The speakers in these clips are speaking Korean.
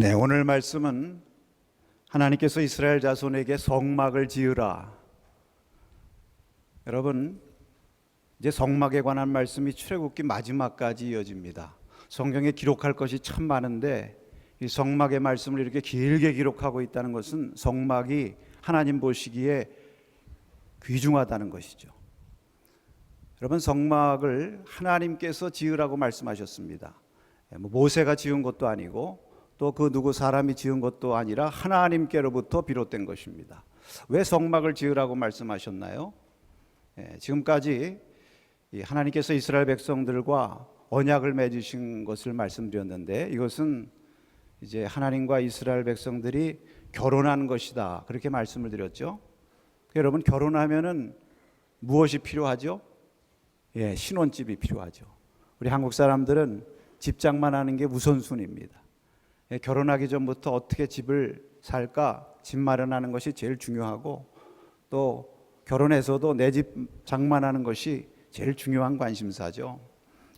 네, 오늘 말씀은 하나님께서 이스라엘 자손에게 성막을 지으라. 여러분, 이제 성막에 관한 말씀이 출애굽기 마지막까지 이어집니다. 성경에 기록할 것이 참 많은데 이 성막의 말씀을 이렇게 길게 기록하고 있다는 것은 성막이 하나님 보시기에 귀중하다는 것이죠. 여러분, 성막을 하나님께서 지으라고 말씀하셨습니다. 모세가 지은 것도 아니고 또 그 누구 사람이 지은 것도 아니라 하나님께로부터 비롯된 것입니다. 왜 성막을 지으라고 말씀하셨나요? 지금까지 하나님께서 이스라엘 백성들과 언약을 맺으신 것을 말씀드렸는데, 이것은 이제 하나님과 이스라엘 백성들이 결혼한 것이다, 그렇게 말씀을 드렸죠. 여러분, 결혼하면은 무엇이 필요하죠? 신혼집이 필요하죠. 우리 한국 사람들은 집장만 하는 게 우선순위입니다. 결혼하기 전부터 어떻게 집을 살까, 집 마련하는 것이 제일 중요하고, 또 결혼해서도 내 집 장만하는 것이 제일 중요한 관심사죠.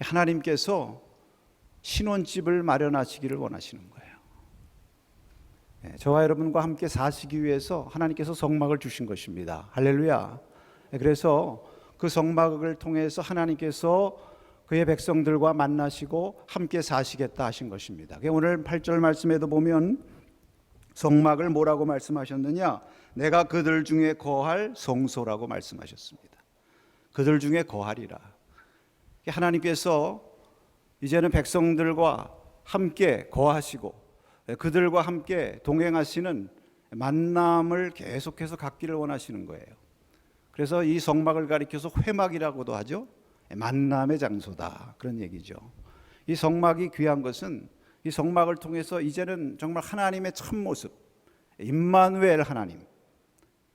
하나님께서 신혼집을 마련하시기를 원하시는 거예요. 저와 여러분과 함께 사시기 위해서 하나님께서 성막을 주신 것입니다. 할렐루야. 그래서 그 성막을 통해서 하나님께서 그의 백성들과 만나시고 함께 사시겠다 하신 것입니다. 오늘 8절 말씀에도 보면 성막을 뭐라고 말씀하셨느냐? 내가 그들 중에 거할 성소라고 말씀하셨습니다. 그들 중에 거하리라. 하나님께서 이제는 백성들과 함께 거하시고 그들과 함께 동행하시는 만남을 계속해서 갖기를 원하시는 거예요. 그래서 이 성막을 가리켜서 회막이라고도 하죠. 만남의 장소다, 그런 얘기죠. 이 성막이 귀한 것은 이 성막을 통해서 이제는 정말 하나님의 참모습, 임마누엘 하나님,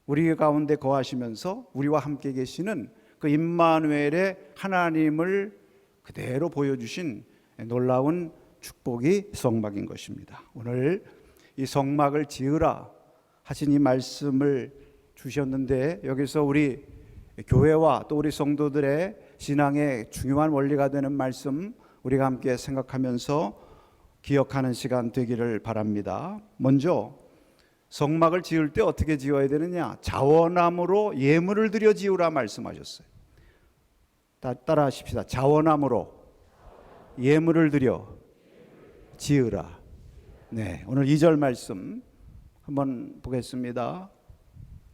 우리 가운데 거하시면서 우리와 함께 계시는 그 임마누엘의 하나님을 그대로 보여주신 놀라운 축복이 성막인 것입니다. 오늘 이 성막을 지으라 하신 이 말씀을 주셨는데, 여기서 우리 교회와 또 우리 성도들의 신앙의 중요한 원리가 되는 말씀, 우리가 함께 생각하면서 기억하는 시간 되기를 바랍니다. 먼저 성막을 지을 때 어떻게 지어야 되느냐? 자원함으로 예물을 드려 지으라 말씀하셨어요. 따라 하십시다. 자원함으로 예물을 드려 지으라. 네, 오늘 2절 말씀 한번 보겠습니다.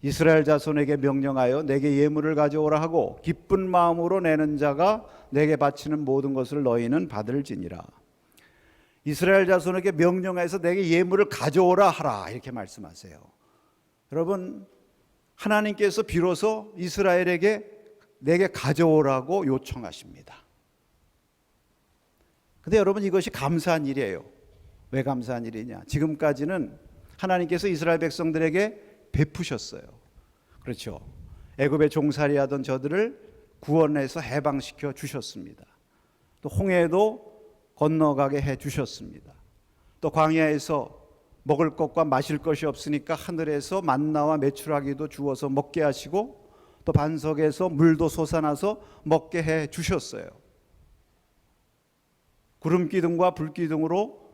이스라엘 자손에게 명령하여 내게 예물을 가져오라 하고 기쁜 마음으로 내는 자가 내게 바치는 모든 것을 너희는 받을지니라. 이스라엘 자손에게 명령해서 내게 예물을 가져오라 하라, 이렇게 말씀하세요. 여러분, 하나님께서 비로소 이스라엘에게 내게 가져오라고 요청하십니다. 근데 여러분, 이것이 감사한 일이에요. 왜 감사한 일이냐? 지금까지는 하나님께서 이스라엘 백성들에게 베푸셨어요. 그렇죠. 애굽에 종살이하던 저들을 구원해서 해방시켜 주셨습니다. 또 홍해도 건너가게 해 주셨습니다. 또 광야에서 먹을 것과 마실 것이 없으니까 하늘에서 만나와 메추라기도 주어서 먹게 하시고, 또 반석에서 물도 솟아나서 먹게 해 주셨어요. 구름 기둥과 불 기둥으로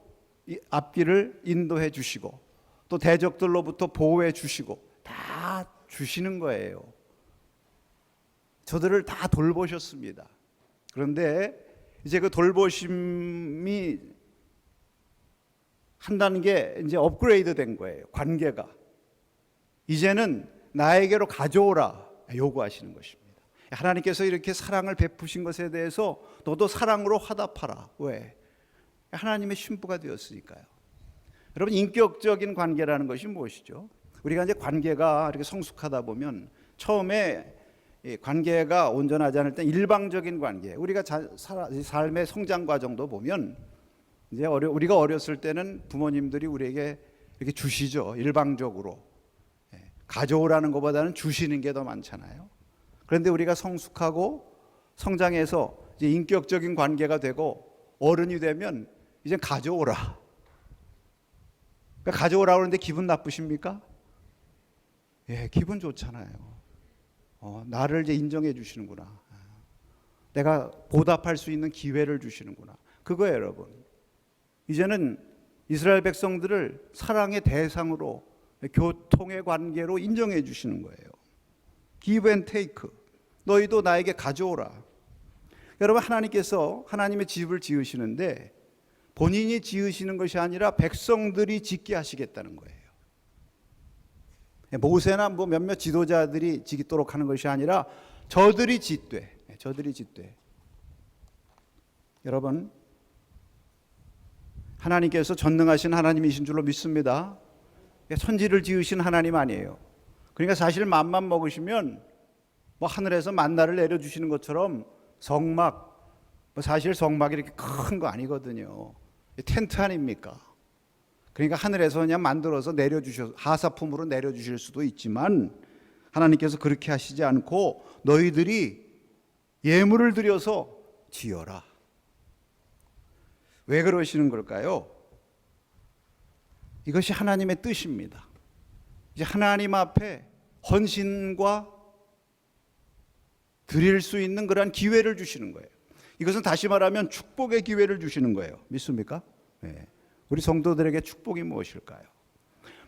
앞길을 인도해 주시고, 또 대적들로부터 보호해 주시고, 다 주시는 거예요. 저들을 다 돌보셨습니다. 그런데 이제 그 돌보심이 한 단계 이제 업그레이드 된 거예요. 관계가 이제는 나에게로 가져오라 요구하시는 것입니다. 하나님께서 이렇게 사랑을 베푸신 것에 대해서 너도 사랑으로 화답하라. 왜? 하나님의 신부가 되었으니까요. 여러분, 인격적인 관계라는 것이 무엇이죠? 우리가 이제 관계가 이렇게 성숙하다 보면 처음에 관계가 온전하지 않을 때 일방적인 관계, 우리가 삶의 성장 과정도 보면 이제 우리가 어렸을 때는 부모님들이 우리에게 이렇게 주시죠. 일방적으로 가져오라는 것보다는 주시는 게 더 많잖아요. 그런데 우리가 성숙하고 성장해서 이제 인격적인 관계가 되고 어른이 되면 이제 가져오라. 가져오라고 하는데 기분 나쁘십니까? 기분 좋잖아요. 나를 이제 인정해 주시는구나. 내가 보답할 수 있는 기회를 주시는구나. 그거예요, 여러분. 이제는 이스라엘 백성들을 사랑의 대상으로 교통의 관계로 인정해 주시는 거예요. Give and take. 너희도 나에게 가져오라. 여러분, 하나님께서 하나님의 집을 지으시는데 본인이 지으시는 것이 아니라 백성들이 짓게 하시겠다는 거예요. 모세나 몇몇 지도자들이 짓도록 하는 것이 아니라 저들이 짓되. 여러분, 하나님께서 전능하신 하나님이신 줄로 믿습니다. 천지를 지으신 하나님 아니에요. 그러니까 사실 맘만 먹으시면 하늘에서 만나를 내려주시는 것처럼 성막, 사실 성막이 이렇게 큰 거 아니거든요. 텐트 아닙니까? 그러니까 하늘에서 그냥 만들어서 내려주셔서 하사품으로 내려주실 수도 있지만 하나님께서 그렇게 하시지 않고 너희들이 예물을 드려서 지어라. 왜 그러시는 걸까요? 이것이 하나님의 뜻입니다. 이제 하나님 앞에 헌신과 드릴 수 있는 그러한 기회를 주시는 거예요. 이것은 다시 말하면 축복의 기회를 주시는 거예요. 믿습니까? 네. 우리 성도들에게 축복이 무엇일까요?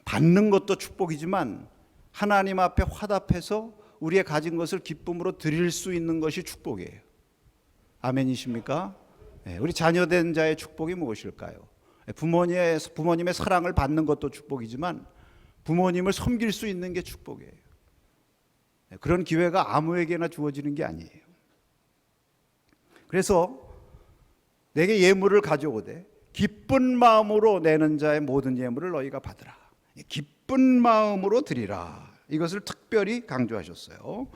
받는 것도 축복이지만 하나님 앞에 화답해서 우리의 가진 것을 기쁨으로 드릴 수 있는 것이 축복이에요. 아멘이십니까? 네. 우리 자녀된 자의 축복이 무엇일까요? 부모님의 사랑을 받는 것도 축복이지만 부모님을 섬길 수 있는 게 축복이에요. 그런 기회가 아무에게나 주어지는 게 아니에요. 그래서 내게 예물을 가져오되 기쁜 마음으로 내는 자의 모든 예물을 너희가 받으라. 기쁜 마음으로 드리라. 이것을 특별히 강조하셨어요.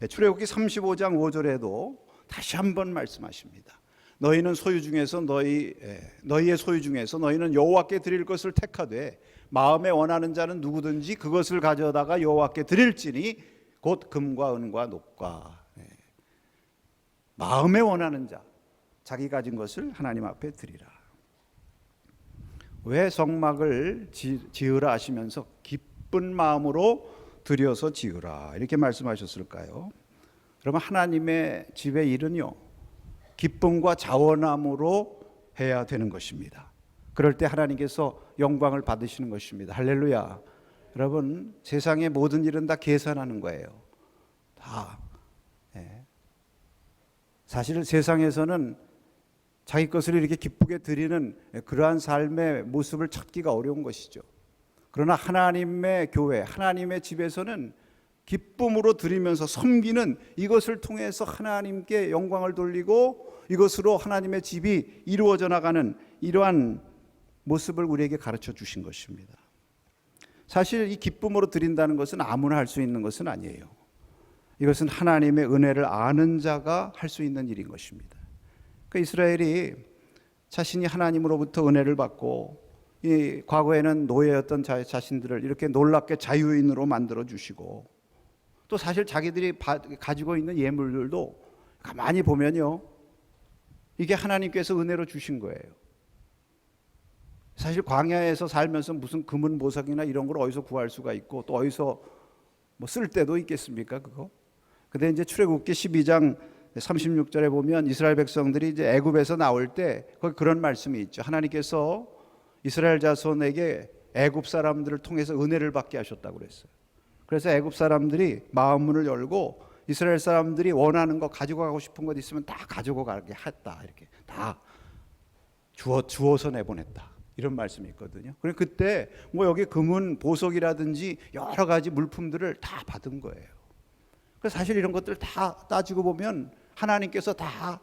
출애굽기 35장 5절에도 다시 한번 말씀하십니다. 너희는 소유 중에서 너희의 소유 중에서 너희는 여호와께 드릴 것을 택하되 마음에 원하는 자는 누구든지 그것을 가져다가 여호와께 드릴지니 곧 금과 은과 녹과. 마음에 원하는 자, 자기 가진 것을 하나님 앞에 드리라. 왜 성막을 지으라 하시면서 기쁜 마음으로 들여서 지으라 이렇게 말씀하셨을까요? 여러분, 하나님의 집의 일은요, 기쁨과 자원함으로 해야 되는 것입니다. 그럴 때 하나님께서 영광을 받으시는 것입니다. 할렐루야. 여러분, 세상의 모든 일은 다 계산하는 거예요. 다. 사실 세상에서는 자기 것을 이렇게 기쁘게 드리는 그러한 삶의 모습을 찾기가 어려운 것이죠. 그러나 하나님의 교회, 하나님의 집에서는 기쁨으로 드리면서 섬기는 이것을 통해서 하나님께 영광을 돌리고 이것으로 하나님의 집이 이루어져 나가는 이러한 모습을 우리에게 가르쳐 주신 것입니다. 사실 이 기쁨으로 드린다는 것은 아무나 할 수 있는 것은 아니에요. 이것은 하나님의 은혜를 아는 자가 할 수 있는 일인 것입니다. 그 이스라엘이 자신이 하나님으로부터 은혜를 받고 이 과거에는 노예였던 자신들을 이렇게 놀랍게 자유인으로 만들어 주시고 또 사실 자기들이 가지고 있는 예물들도 가만히 보면요, 이게 하나님께서 은혜로 주신 거예요. 사실 광야에서 살면서 무슨 금은 보석이나 이런 걸 어디서 구할 수가 있고 또 어디서 쓸 때도 있겠습니까, 그거? 근데 이제 출애굽기 12장 36절에 보면 이스라엘 백성들이 이제 애굽에서 나올 때 거기 그런 말씀이 있죠. 하나님께서 이스라엘 자손에게 애굽 사람들을 통해서 은혜를 받게 하셨다고 그랬어요. 그래서 애굽 사람들이 마음문을 열고 이스라엘 사람들이 원하는 거 가지고 가고 싶은 것 있으면 다 가지고 가게 했다. 이렇게 다 주어서 내보냈다. 이런 말씀이 있거든요. 그래서 그때 여기 금은 보석이라든지 여러 가지 물품들을 다 받은 거예요. 그래서 사실 이런 것들 다 따지고 보면 하나님께서 다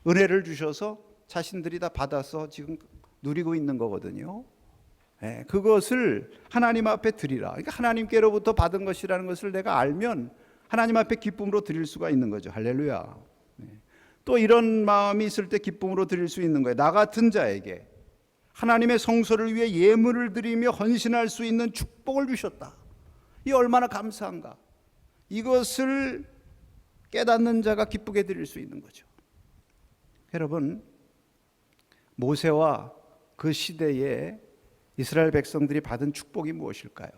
은혜를 주셔서 자신들이 다 받아서 지금 누리고 있는 거거든요. 그것을 하나님 앞에 드리라. 그러니까 하나님께로부터 받은 것이라는 것을 내가 알면 하나님 앞에 기쁨으로 드릴 수가 있는 거죠. 할렐루야. 또 이런 마음이 있을 때 기쁨으로 드릴 수 있는 거예요. 나 같은 자에게 하나님의 성소를 위해 예물을 드리며 헌신할 수 있는 축복을 주셨다. 이 얼마나 감사한가. 이것을 깨닫는 자가 기쁘게 드릴 수 있는 거죠. 여러분, 모세와 그 시대에 이스라엘 백성들이 받은 축복이 무엇일까요?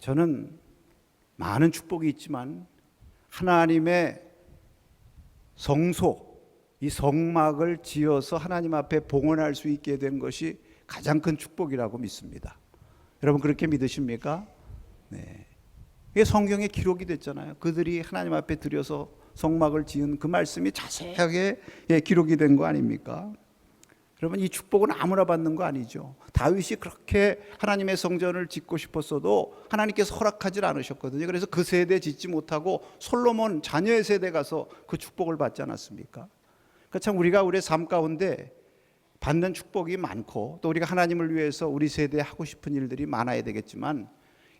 저는 많은 축복이 있지만 하나님의 성소, 이 성막을 지어서 하나님 앞에 봉헌할 수 있게 된 것이 가장 큰 축복이라고 믿습니다. 여러분 그렇게 믿으십니까? 네. 이게 성경에 기록이 됐잖아요. 그들이 하나님 앞에 들여서 성막을 지은 그 말씀이 자세하게 기록이 된 거 아닙니까? 여러분 이 축복은 아무나 받는 거 아니죠. 다윗이 그렇게 하나님의 성전을 짓고 싶었어도 하나님께서 허락하지 않으셨거든요. 그래서 그 세대 짓지 못하고 솔로몬 자녀의 세대 가서 그 축복을 받지 않았습니까? 그러니까 참 우리가 우리의 삶 가운데 받는 축복이 많고 또 우리가 하나님을 위해서 우리 세대에 하고 싶은 일들이 많아야 되겠지만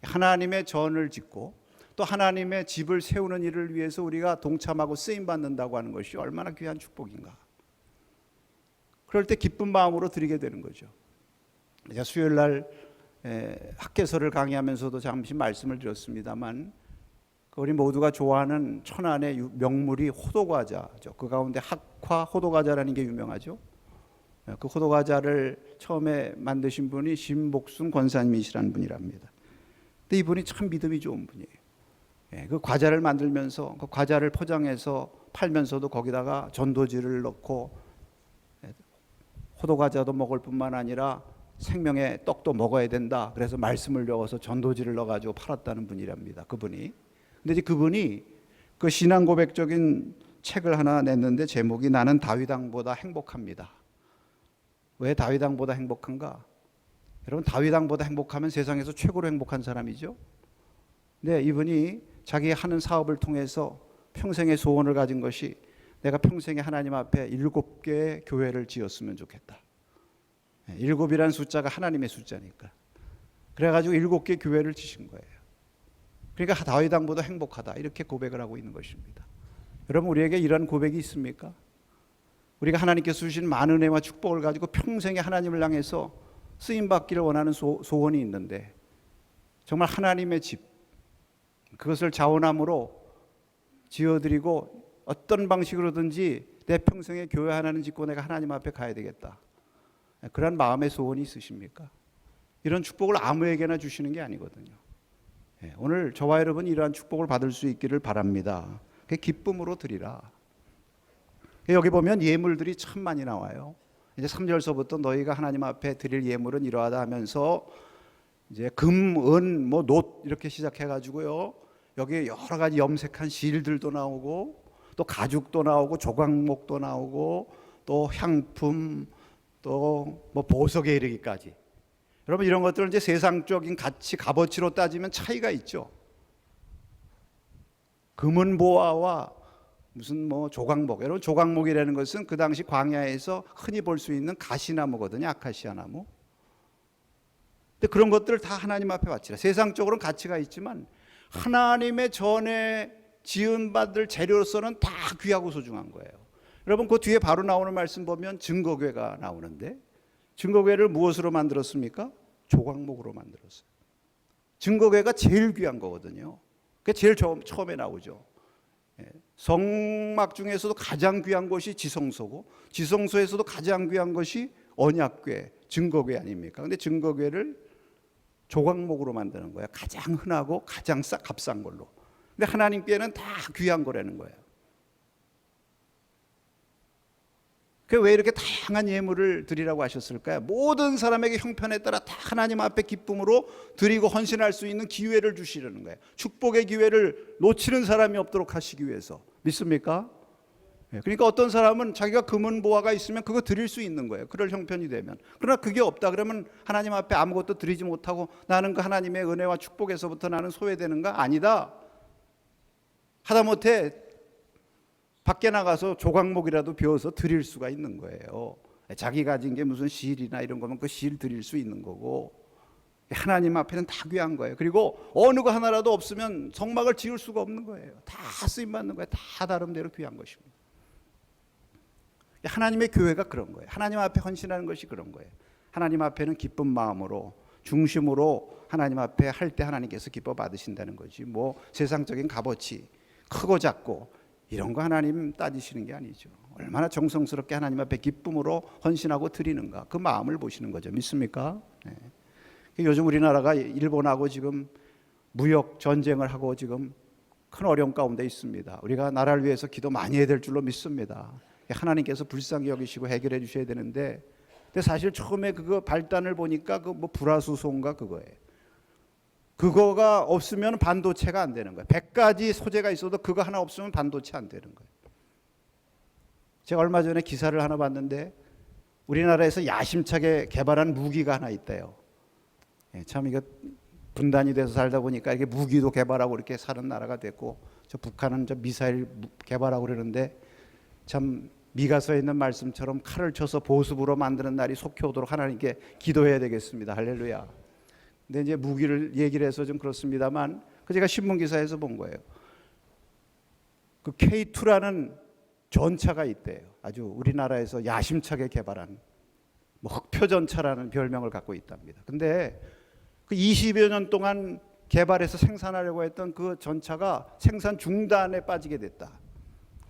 하나님의 전을 짓고 또 하나님의 집을 세우는 일을 위해서 우리가 동참하고 쓰임받는다고 하는 것이 얼마나 귀한 축복인가. 그럴 때 기쁜 마음으로 드리게 되는 거죠. 제가 수요일 날 학개서를 강의하면서도 잠시 말씀을 드렸습니다만 우리 모두가 좋아하는 천안의 명물이 호두과자죠. 그 가운데 학화 호두과자라는 게 유명하죠. 그 호두과자를 처음에 만드신 분이 신복순 권사님이시라는 분이랍니다. 근데 이분이 참 믿음이 좋은 분이에요. 그 과자를 만들면서 그 과자를 포장해서 팔면서도 거기다가 전도지를 넣고 호두과자도 먹을 뿐만 아니라 생명의 떡도 먹어야 된다. 그래서 말씀을 넣어서 전도지를 넣어가지고 팔았다는 분이랍니다. 그분이. 근데 이제 그분이 그 신앙 고백적인 책을 하나 냈는데 제목이 나는 다윗 왕보다 행복합니다. 왜 다윗 왕보다 행복한가? 여러분 다윗 왕보다 행복하면 세상에서 최고로 행복한 사람이죠. 근데 이분이 자기 하는 사업을 통해서 평생의 소원을 가진 것이 내가 평생에 하나님 앞에 7개의 교회를 지었으면 좋겠다. 7이라는 숫자가 하나님의 숫자니까. 그래가지고 7개 교회를 지신 거예요. 그러니까 다윗 왕보다 행복하다 이렇게 고백을 하고 있는 것입니다. 여러분 우리에게 이런 고백이 있습니까? 우리가 하나님께서 주신 많은 은혜와 축복을 가지고 평생에 하나님을 향해서 쓰임받기를 원하는 소원이 있는데 정말 하나님의 집 그것을 자원함으로 지어드리고 어떤 방식으로든지 내 평생에 교회 하나는 짓고 내가 하나님 앞에 가야 되겠다. 그런 마음의 소원이 있으십니까? 이런 축복을 아무에게나 주시는 게 아니거든요. 오늘 저와 여러분 이러한 축복을 받을 수 있기를 바랍니다. 기쁨으로 드리라. 여기 보면 예물들이 참 많이 나와요. 이제 3절서부터 너희가 하나님 앞에 드릴 예물은 이러하다 하면서 이제 금, 은, 놋 이렇게 시작해가지고요. 여기 여러 가지 염색한 실들도 나오고 또 가죽도 나오고 조각목도 나오고 또 향품 또 보석에 이르기까지. 여러분 이런 것들은 이제 세상적인 가치 값어치로 따지면 차이가 있죠. 금은 보화와 무슨 조각목. 여러분 조각목이라는 것은 그 당시 광야에서 흔히 볼 수 있는 가시나무거든요. 아카시아 나무. 근데 그런 것들을 다 하나님 앞에 바치라. 세상적으로는 가치가 있지만 하나님의 전에 지은받을 재료로서는 다 귀하고 소중한 거예요. 여러분 그 뒤에 바로 나오는 말씀 보면 증거궤가 나오는데 증거궤를 무엇으로 만들었습니까? 조각목으로 만들었어요. 증거궤가 제일 귀한 거거든요. 그게 제일 처음에 나오죠. 성막 중에서도 가장 귀한 것이 지성소고 지성소에서도 가장 귀한 것이 언약궤, 증거궤 아닙니까? 근데 증거궤를 조각목으로 만드는 거예요. 가장 흔하고 가장 값싼 걸로. 근데 하나님께는 다 귀한 거라는 거예요. 왜 이렇게 다양한 예물을 드리라고 하셨을까요? 모든 사람에게 형편에 따라 다 하나님 앞에 기쁨으로 드리고 헌신할 수 있는 기회를 주시려는 거예요. 축복의 기회를 놓치는 사람이 없도록 하시기 위해서. 믿습니까? 그러니까 어떤 사람은 자기가 금은 보화가 있으면 그거 드릴 수 있는 거예요. 그럴 형편이 되면. 그러나 그게 없다 그러면 하나님 앞에 아무것도 드리지 못하고 나는 그 하나님의 은혜와 축복에서부터 나는 소외되는가? 아니다. 하다못해 밖에 나가서 조각목이라도 베어서 드릴 수가 있는 거예요. 자기 가진 게 무슨 실이나 이런 거면 그 실 드릴 수 있는 거고 하나님 앞에는 다 귀한 거예요. 그리고 어느 거 하나라도 없으면 성막을 지을 수가 없는 거예요. 다 쓰임받는 거예요. 다 나름대로 귀한 것입니다. 하나님의 교회가 그런 거예요. 하나님 앞에 헌신하는 것이 그런 거예요. 하나님 앞에는 기쁜 마음으로 중심으로 하나님 앞에 할 때 하나님께서 기뻐 받으신다는 거지. 세상적인 값어치 크고 작고 이런 거 하나님 따지시는 게 아니죠. 얼마나 정성스럽게 하나님 앞에 기쁨으로 헌신하고 드리는가 그 마음을 보시는 거죠. 믿습니까? 네. 요즘 우리나라가 일본하고 지금 무역 전쟁을 하고 지금 큰 어려움 가운데 있습니다. 우리가 나라를 위해서 기도 많이 해야 될 줄로 믿습니다. 하나님께서 불쌍히 여기시고 해결해 주셔야 되는데 근데 사실 처음에 그거 발단을 보니까 그 뭐 불화수소인가 그거예요. 그거가 없으면 반도체가 안 되는 거예요. 100가지 소재가 있어도 그거 하나 없으면 반도체 안 되는 거예요. 제가 얼마 전에 기사를 하나 봤는데 우리나라에서 야심차게 개발한 무기가 하나 있대요. 참 이거 분단이 돼서 살다 보니까 이게 무기도 개발하고 이렇게 사는 나라가 됐고, 저 북한은 저 미사일 개발하고 그러는데 참 미가서에 있는 말씀처럼 칼을 쳐서 보습으로 만드는 날이 속히 오도록 하나님께 기도해야 되겠습니다. 할렐루야. 근데 이제 무기를 얘기를 해서 좀 그렇습니다만, 그 제가 신문 기사에서 본 거예요. 그 K2라는 전차가 있대요. 아주 우리나라에서 야심차게 개발한 뭐 흑표전차라는 별명을 갖고 있답니다. 근데 그 20여 년 동안 개발해서 생산하려고 했던 그 전차가 생산 중단에 빠지게 됐다.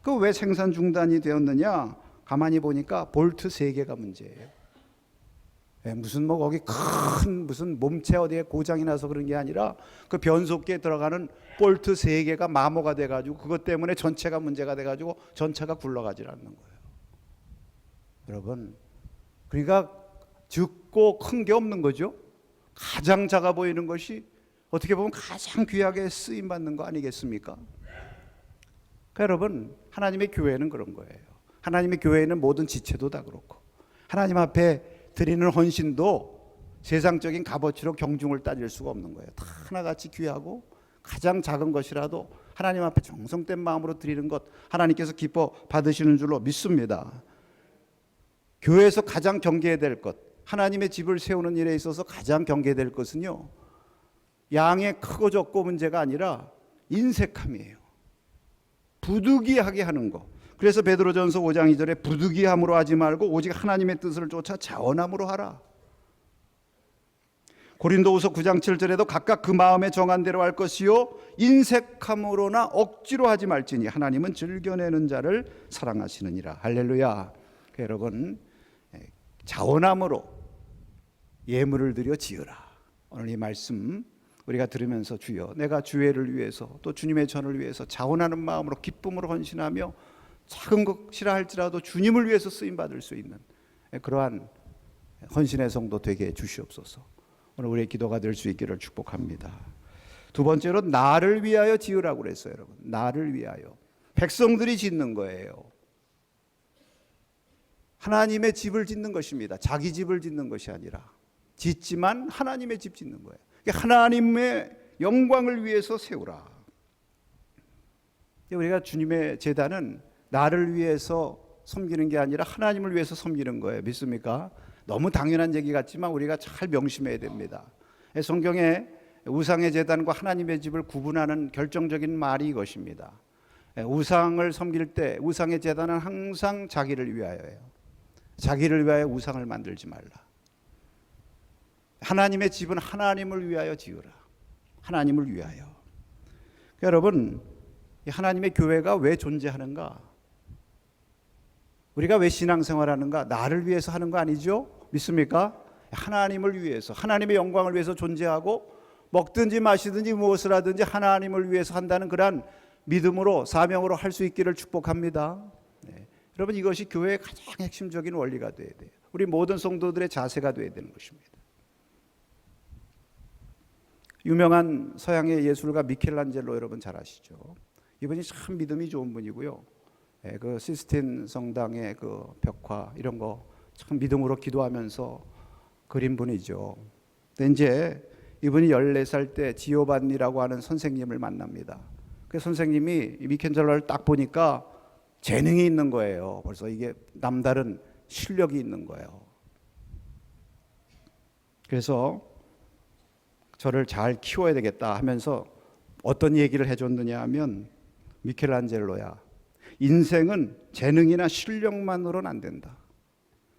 그 왜 생산 중단이 되었느냐? 가만히 보니까 볼트 3개가 문제예요. 무슨 뭐 거기 큰 무슨 몸체 어디에 고장이 나서 그런 게 아니라 그 변속기에 들어가는 볼트 3개가 마모가 돼가지고 그것 때문에 전체가 문제가 돼가지고 전차가 굴러가질 않는 거예요. 여러분, 그러니까 적고 큰 게 없는 거죠. 가장 작아 보이는 것이 어떻게 보면 가장 귀하게 쓰임 받는 거 아니겠습니까? 그러니까 여러분, 하나님의 교회는 그런 거예요. 하나님의 교회는 모든 지체도 다 그렇고, 하나님 앞에 드리는 헌신도 세상적인 값어치로 경중을 따질 수가 없는 거예요. 다 하나같이 귀하고 가장 작은 것이라도 하나님 앞에 정성된 마음으로 드리는 것, 하나님께서 기뻐 받으시는 줄로 믿습니다. 교회에서 가장 경계해야 될 것, 하나님의 집을 세우는 일에 있어서 가장 경계될 것은요, 양의 크고 적고 문제가 아니라 인색함이에요. 부득이하게 하는 거. 그래서 베드로전서 5장 2절에 부득이함으로 하지 말고 오직 하나님의 뜻을 쫓아 자원함으로 하라. 고린도후서 9장 7절에도 각각 그 마음에 정한 대로 할 것이요 인색함으로나 억지로 하지 말지니 하나님은 즐겨내는 자를 사랑하시느니라. 할렐루야. 여러분, 자원함으로 예물을 드려 지으라. 오늘 이 말씀 우리가 들으면서 주여, 내가 주회를 위해서 또 주님의 전을 위해서 자원하는 마음으로 기쁨으로 헌신하며 작은 것이라 할지라도 주님을 위해서 쓰임 받을 수 있는 그러한 헌신의 성도 되게 해 주시옵소서. 오늘 우리의 기도가 될 수 있기를 축복합니다. 두 번째로 나를 위하여 지으라고 그랬어요. 여러분, 나를 위하여. 백성들이 짓는 거예요. 하나님의 집을 짓는 것입니다. 자기 집을 짓는 것이 아니라 짓지만 하나님의 집 짓는 거예요. 하나님의 영광을 위해서 세우라. 우리가 주님의 제단은 나를 위해서 섬기는 게 아니라 하나님을 위해서 섬기는 거예요. 믿습니까? 너무 당연한 얘기 같지만 우리가 잘 명심해야 됩니다. 성경에 우상의 제단과 하나님의 집을 구분하는 결정적인 말이 이것입니다. 우상을 섬길 때 우상의 제단은 항상 자기를 위하여예요. 자기를 위하여 우상을 만들지 말라. 하나님의 집은 하나님을 위하여 지으라. 하나님을 위하여. 여러분, 하나님의 교회가 왜 존재하는가? 우리가 왜 신앙생활하는가? 나를 위해서 하는 거 아니죠? 믿습니까? 하나님을 위해서, 하나님의 영광을 위해서 존재하고 먹든지 마시든지 무엇을 하든지 하나님을 위해서 한다는 그러한 믿음으로 사명으로 할 수 있기를 축복합니다. 네. 여러분, 이것이 교회의 가장 핵심적인 원리가 되어야 돼요. 우리 모든 성도들의 자세가 되어야 되는 것입니다. 유명한 서양의 예술가 미켈란젤로 여러분 잘 아시죠? 이분이 참 믿음이 좋은 분이고요. 그 시스틴 성당의 그 벽화 이런 거 참 믿음으로 기도하면서 그린 분이죠. 근데 이제 이분이 14살 때 지오반니라고 하는 선생님을 만납니다. 그 선생님이 미켈란젤로를 딱 보니까 재능이 있는 거예요. 벌써 이게 남다른 실력이 있는 거예요. 그래서 저를 잘 키워야 되겠다 하면서 어떤 얘기를 해줬느냐 하면, 미켈란젤로야, 인생은 재능이나 실력만으로는 안 된다.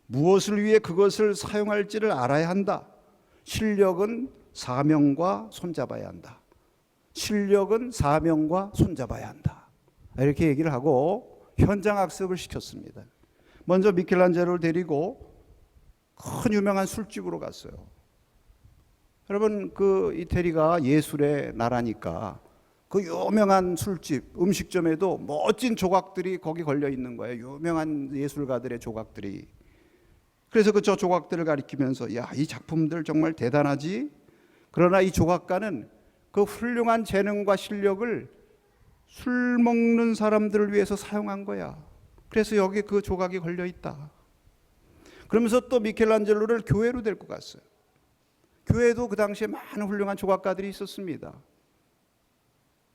무엇을 위해 그것을 사용할지를 알아야 한다. 실력은 사명과 손잡아야 한다. 실력은 사명과 손잡아야 한다. 이렇게 얘기를 하고 현장 학습을 시켰습니다. 먼저 미켈란젤로를 데리고 큰 유명한 술집으로 갔어요. 여러분, 그 이태리가 예술의 나라니까 그 유명한 술집, 음식점에도 멋진 조각들이 거기 걸려 있는 거예요. 유명한 예술가들의 조각들이. 그래서 저 조각들을 가리키면서 야, 이 작품들 정말 대단하지. 그러나 이 조각가는 그 훌륭한 재능과 실력을 술 먹는 사람들을 위해서 사용한 거야. 그래서 여기 그 조각이 걸려 있다. 그러면서 또 미켈란젤로를 교회로 데리고 갔어요. 교회도 그 당시에 많은 훌륭한 조각가들이 있었습니다.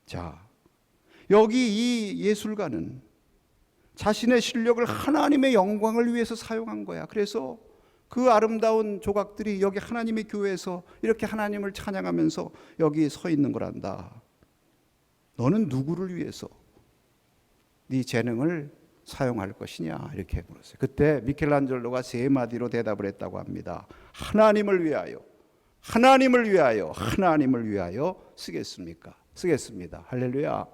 자, 여기 이 예술가는 자신의 실력을 하나님의 영광을 위해서 사용한 거야. 그래서 그 아름다운 조각들이 여기 하나님의 교회에서 이렇게 하나님을 찬양하면서 여기 서 있는 거란다. 너는 누구를 위해서 네 재능을 사용할 것이냐 이렇게 물었어요. 그때 미켈란젤로가 세 마디로 대답을 했다고 합니다. 하나님을 위하여, 하나님을 위하여, 하나님을 위하여 쓰겠습니다. 할렐루야.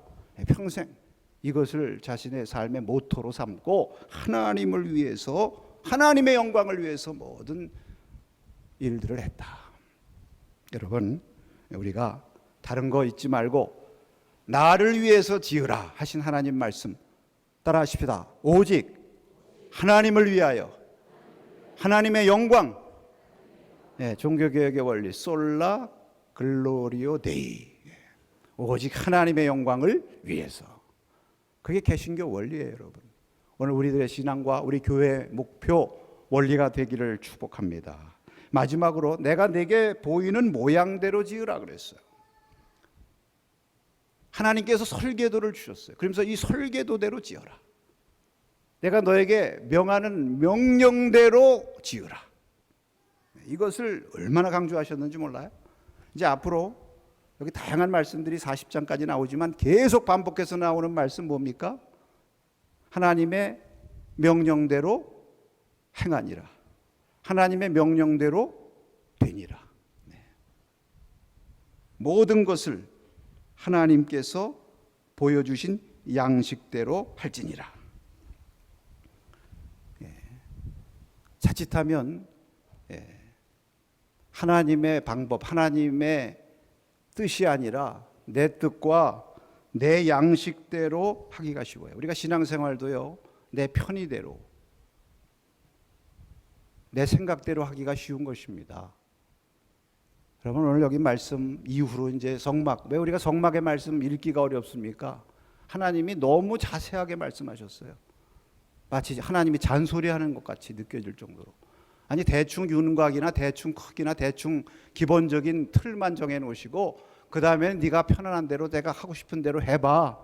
평생 이것을 자신의 삶의 모토로 삼고 하나님을 위해서, 하나님의 영광을 위해서 모든 일들을 했다. 여러분, 우리가 다른 거 잊지 말고 나를 위해서 지으라 하신 하나님 말씀 따라 하십시다. 오직 하나님을 위하여, 하나님의 영광. 네, 종교개혁의 원리 솔라 글로리오 데이. 오직 하나님의 영광을 위해서. 그게 개신교 원리예요, 여러분. 오늘 우리들의 신앙과 우리 교회의 목표 원리가 되기를 축복합니다. 마지막으로 내가 내게 보이는 모양대로 지으라 그랬어요. 하나님께서 설계도를 주셨어요. 그러면서 이 설계도대로 지어라. 내가 너에게 명하는 명령대로 지으라. 이것을 얼마나 강조하셨는지 몰라요? 이제 앞으로 여기 다양한 말씀들이 40장까지 나오지만 계속 반복해서 나오는 말씀 뭡니까? 하나님의 명령대로 행하니라. 하나님의 명령대로 되니라. 네. 모든 것을 하나님께서 보여주신 양식대로 할지니라. 예. 자칫하면 하나님의 방법, 하나님의 뜻이 아니라 내 뜻과 내 양식대로 하기가 쉬워요. 우리가 신앙생활도요, 내 편의대로, 내 생각대로 하기가 쉬운 것입니다. 여러분, 오늘 여기 말씀 이후로 이제 성막, 왜 우리가 성막의 말씀 읽기가 어렵습니까? 하나님이 너무 자세하게 말씀하셨어요. 마치 하나님이 잔소리하는 것 같이 느껴질 정도로. 아니, 대충 윤곽이나 대충 크기나 대충 기본적인 틀만 정해놓으시고 그 다음에 네가 편안한 대로 내가 하고 싶은 대로 해봐,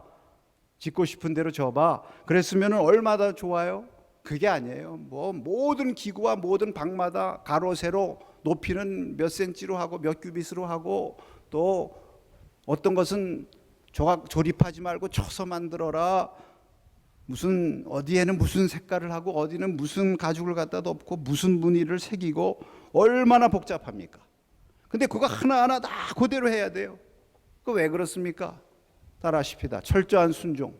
짓고 싶은 대로 져봐. 그랬으면 얼마나 좋아요? 그게 아니에요. 뭐 모든 기구와 모든 방마다 가로 세로 높이는 몇 센치로 하고 몇 규빗으로 하고, 또 어떤 것은 조립하지 말고 쳐서 만들어라. 무슨 어디에는 무슨 색깔을 하고 어디는 무슨 가죽을 갖다 덮고 무슨 무늬를 새기고, 얼마나 복잡합니까? 근데 그거 하나하나 다 그대로 해야 돼요. 그 왜 그렇습니까? 따라 하십시다. 철저한 순종.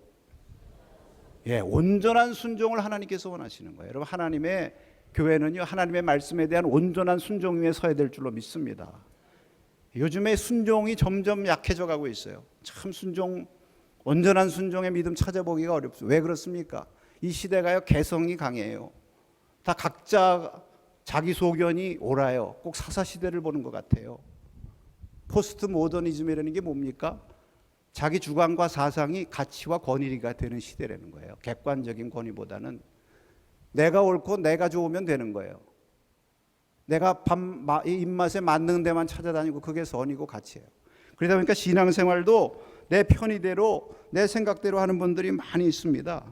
예, 온전한 순종을 하나님께서 원하시는 거예요. 여러분, 하나님의 교회는요, 하나님의 말씀에 대한 온전한 순종 위에 서야 될 줄로 믿습니다. 요즘에 순종이 점점 약해져 가고 있어요. 참 온전한 순종의 믿음 찾아보기가 어렵습니다. 왜 그렇습니까? 이 시대가요, 개성이 강해요. 다 각자 자기 소견이 옳아요. 꼭 사사시대를 보는 것 같아요. 포스트 모더니즘이라는 게 뭡니까? 자기 주관과 사상이 가치와 권위가 되는 시대라는 거예요. 객관적인 권위보다는 내가 옳고 내가 좋으면 되는 거예요. 내가 입맛에 맞는 데만 찾아다니고 그게 선이고 가치예요. 그러다 보니까 신앙생활도 내 편의대로 내 생각대로 하는 분들이 많이 있습니다.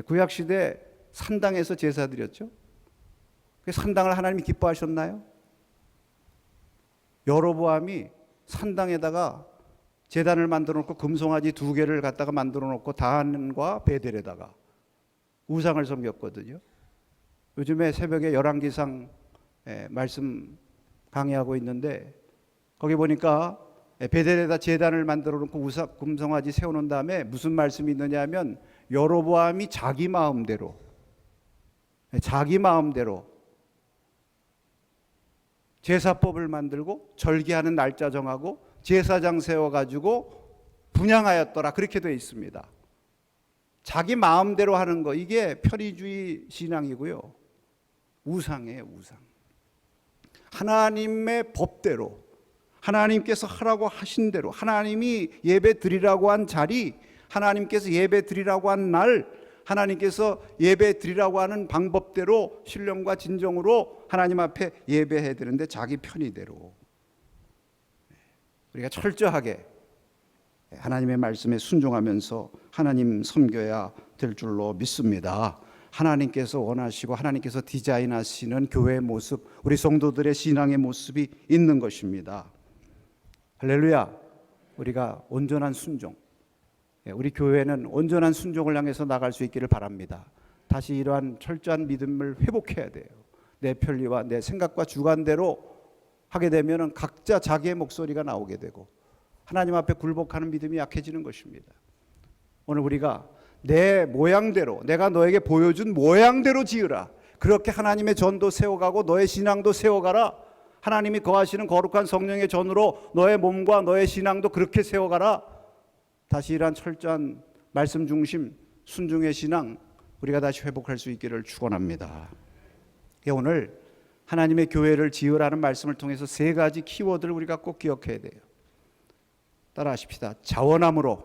구약시대 산당에서 제사 드렸죠. 산당을 하나님이 기뻐하셨나요? 여로보암이 산당에다가 제단을 만들어 놓고 금송아지 2개를 갖다가 만들어 놓고 다한과 베델에다가 우상을 섬겼거든요. 요즘에 새벽에 열왕기상 말씀 강의하고 있는데 거기 보니까 베델에다 제단을 만들어 놓고 금송아지 세워놓은 다음에 무슨 말씀이 있느냐 하면, 여로보암이 자기 마음대로 제사법을 만들고 절기하는 날짜 정하고 제사장 세워가지고 분향하였더라. 그렇게 되어 있습니다. 자기 마음대로 하는 거, 이게 편의주의 신앙이고요. 우상이에요, 우상. 하나님의 법대로, 하나님께서 하라고 하신 대로, 하나님이 예배 드리라고 한 자리, 하나님께서 예배 드리라고 한 날, 하나님께서 예배 드리라고 하는 방법대로 신령과 진정으로 하나님 앞에 예배해야 되는데 자기 편의대로. 우리가 철저하게 하나님의 말씀에 순종하면서 하나님 섬겨야 될 줄로 믿습니다. 하나님께서 원하시고 하나님께서 디자인하시는 교회의 모습, 우리 성도들의 신앙의 모습이 있는 것입니다. 할렐루야. 우리가 온전한 순종, 우리 교회는 온전한 순종을 향해서 나갈 수 있기를 바랍니다. 다시 이러한 철저한 믿음을 회복해야 돼요. 내 편리와 내 생각과 주관대로 하게 되면 각자 자기의 목소리가 나오게 되고 하나님 앞에 굴복하는 믿음이 약해지는 것입니다. 오늘 우리가 내 모양대로, 내가 너에게 보여준 모양대로 지으라. 그렇게 하나님의 전도 세워가고 너의 신앙도 세워가라. 하나님이 거하시는 거룩한 성령의 전으로 너의 몸과 너의 신앙도 그렇게 세워가라. 다시 이러한 철저한 말씀 중심 순종의 신앙, 우리가 다시 회복할 수 있기를 축원합니다. 오늘 하나님의 교회를 지으라는 말씀을 통해서 세 가지 키워드를 우리가 꼭 기억해야 돼요. 따라하십시다. 자원함으로,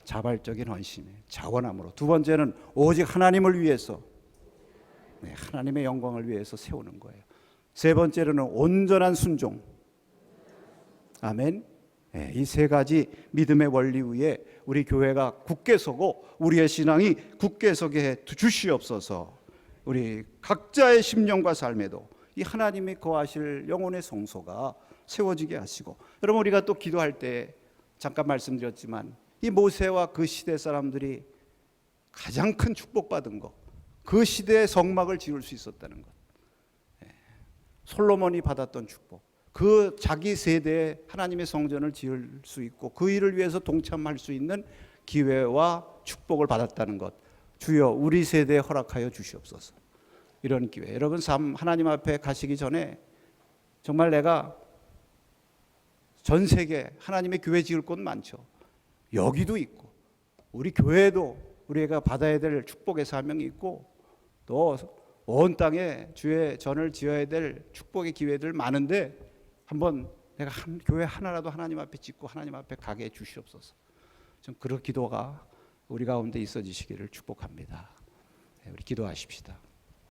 자발적인 헌신에 자원함으로. 두 번째는 오직 하나님을 위해서, 하나님의 영광을 위해서 세우는 거예요. 세 번째로는 온전한 순종. 아멘. 이 세 가지 믿음의 원리 위에 우리 교회가 굳게 서고 우리의 신앙이 굳게 서게 해 주시옵소서. 우리 각자의 심령과 삶에도 이 하나님이 거하실 영혼의 성소가 세워지게 하시고, 여러분 우리가 또 기도할 때 잠깐 말씀드렸지만 이 모세와 그 시대 사람들이 가장 큰 축복받은 것, 그 시대의 성막을 지을 수 있었다는 것, 솔로몬이 받았던 축복, 그 자기 세대에 하나님의 성전을 지을 수 있고 그 일을 위해서 동참할 수 있는 기회와 축복을 받았다는 것, 주여 우리 세대에 허락하여 주시옵소서. 이런 기회, 여러분 삶 하나님 앞에 가시기 전에 정말 내가 전 세계 하나님의 교회 지을 곳 많죠. 여기도 있고 우리 교회도 우리가 받아야 될 축복의 사명이 있고 또 온 땅에 주의 전을 지어야 될 축복의 기회들 많은데 한번 내가 교회 하나라도 하나님 앞에 짓고 하나님 앞에 가게 해 주시옵소서. 좀 그런 기도가 우리 가운데 있어지시기를 축복합니다. 우리 기도하십시다.